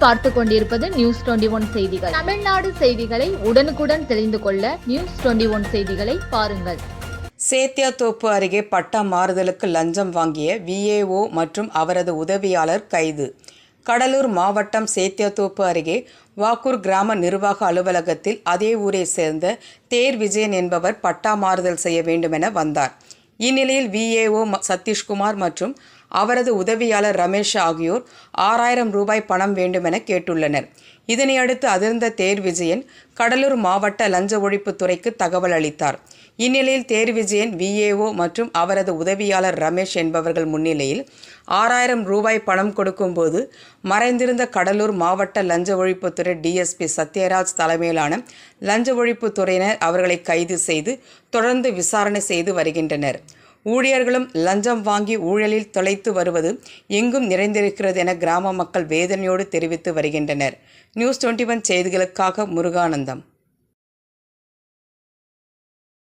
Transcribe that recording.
நீங்கள் பார்த்து கொண்டிருப்பது நியூஸ் 21 செய்திகள். தமிழ்நாடு செய்திகளை உடனுக்குடன் தெரிந்து கொள்ள நியூஸ் 21 செய்திகளை பாருங்கள். சேத்தியாத்தோப்பு அருகே பட்டா மாறுதலுக்கு லஞ்சம் வாங்கிய விஏஓ மற்றும் அவரது உதவியாளர் கைது. கடலூர் மாவட்டம் சேத்தியாத்தோப்பு அருகே வாக்கூர் கிராம நிர்வாக அலுவலகத்தில் அதே ஊரை சேர்ந்த தேர் விஜயன் என்பவர் பட்டா மாறுதல் செய்ய வேண்டுமென வந்தார். இந்நிலையில் விஏஓ சதீஷ்குமார் மற்றும் அவரது உதவியாளர் ரமேஷ் ஆகியோர் 6000 ரூபாய் பணம் வேண்டுமென கேட்டுள்ளனர். இதனையடுத்து அதிர்ந்த தேர் விஜயன் கடலூர் மாவட்ட லஞ்ச ஒழிப்புத்துறைக்கு தகவல் அளித்தார். இந்நிலையில் தேர் விஜயன் விஏஓ மற்றும் அவரது உதவியாளர் ரமேஷ் என்பவர்கள் முன்னிலையில் 6000 ரூபாய் பணம் கொடுக்கும்போது மறைந்திருந்த கடலூர் மாவட்ட லஞ்ச ஒழிப்புத்துறை டிஎஸ்பி சத்யராஜ் தலைமையிலான லஞ்ச ஒழிப்புத்துறையினர் அவர்களை கைது செய்து தொடர்ந்து விசாரணை செய்து வருகின்றனர். ஊழியர்களும் லஞ்சம் வாங்கி ஊழலில் தொலைத்து வருவது எங்கும் நிறைந்திருக்கிறது என கிராம மக்கள் வேதனையோடு தெரிவித்து வருகின்றனர். நியூஸ் 21 செய்திகளுக்காக முருகானந்தம்.